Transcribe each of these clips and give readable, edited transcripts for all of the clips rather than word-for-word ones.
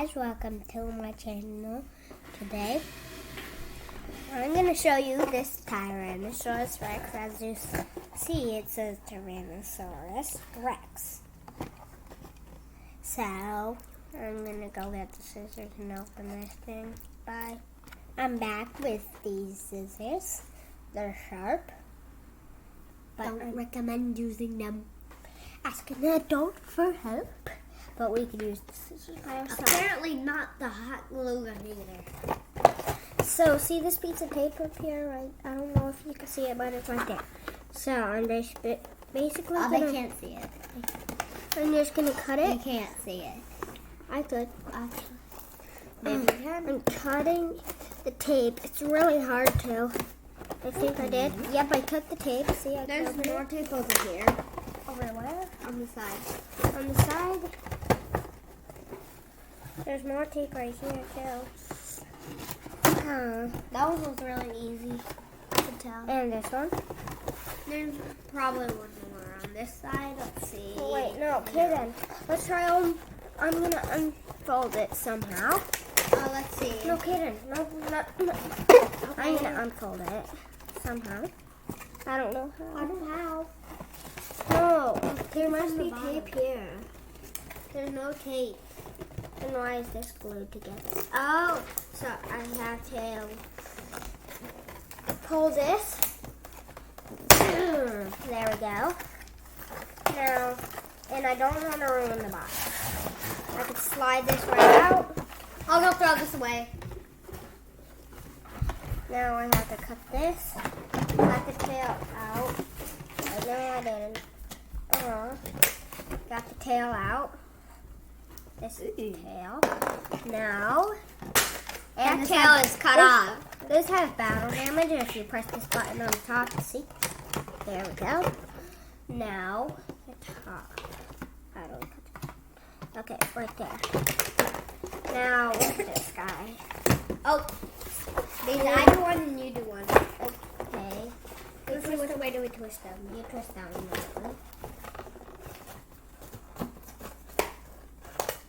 guys, welcome to my channel. Today I'm going to show you this Tyrannosaurus Rex. As you see, it says Tyrannosaurus Rex. So I'm going to go get the scissors and open this thing. Bye. I'm back with these scissors. They're sharp, but I don't recommend using them. Ask an adult for help. But we can use the scissors by ourselves. Apparently not the hot glue gun either. So, see this piece of paper up here? Right? I don't know if you can see it, but it's right there. So, I'm just basically they can't see it. I'm just going to cut it. You can't see it. I could. Actually. Maybe you can. I'm cutting the tape. It's really hard to. I think I did. Yep, I cut the tape. See, There's more tape over here. Over where? On the side. On the side. There's more tape right here, too. That one was really easy to tell. And this one. There's probably one more on this side. Let's see. Oh, wait, no, okay then. Let's try I'm going to unfold it somehow. Let's see. No, Kaden. No. I'm going to unfold it somehow. I don't know how. I don't know how. No, There must be bottom. tape here. There's no tape. And why is this glued together? Oh, so I have to Pull this. There we go. Now, and I don't want to ruin the box. I could slide this right out. I'll go throw this away. Now I have to cut this. Cut the tail out. No, I didn't. Got the tail out. This is the tail. Now, And the tail is cut off. This has battle damage if you press this button on the top. See? There we go. Now, the top. I don't know. Okay, right there. Now, look at this guy. Oh, maybe I do one and you do one. Okay. Let's see which way do we twist them. You twist that one that way.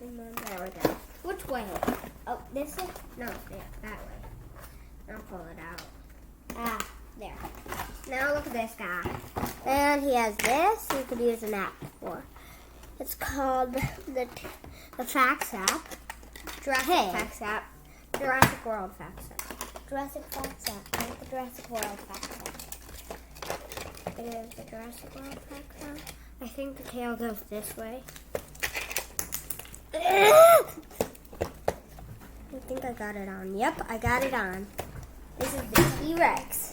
And then there we go. Which way? Oh, this is? No, there, that way. Now pull it out. Ah, There. Now look at this guy. And he has this you could use an app for. It's called the Facts app. Jurassic Facts app. Jurassic World Facts app. Jurassic Facts app. Not the Jurassic World Facts app. It is the Jurassic World Facts app. I think the tail goes this way. I think I got it on. Yep, I got it on. This is the T-Rex.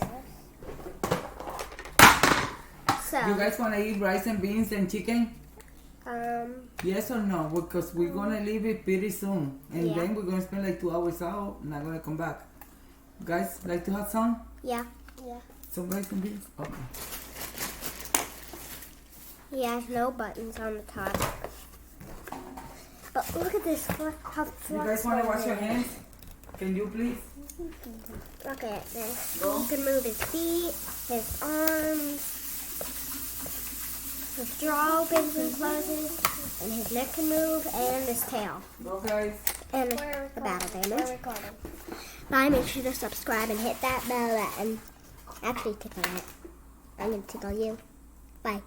So, You guys want to eat rice and beans and chicken? Yes or no? Because we're going to leave it pretty soon. And Yeah. then we're going to spend like 2 hours out. Not going to come back. Guys, like to have some? yeah. Some rice and beans? Okay. He has no buttons on the top. But look at this. How You guys want to wash your hands? Can you please? Look at this. Go. He can move his feet, his arms, his jaw opens and closes, and his neck can move, and his tail. Go, guys. And the battle damage. Bye, make sure to subscribe and hit that bell button. Actually, tickle it. I'm going to tickle you. Bye.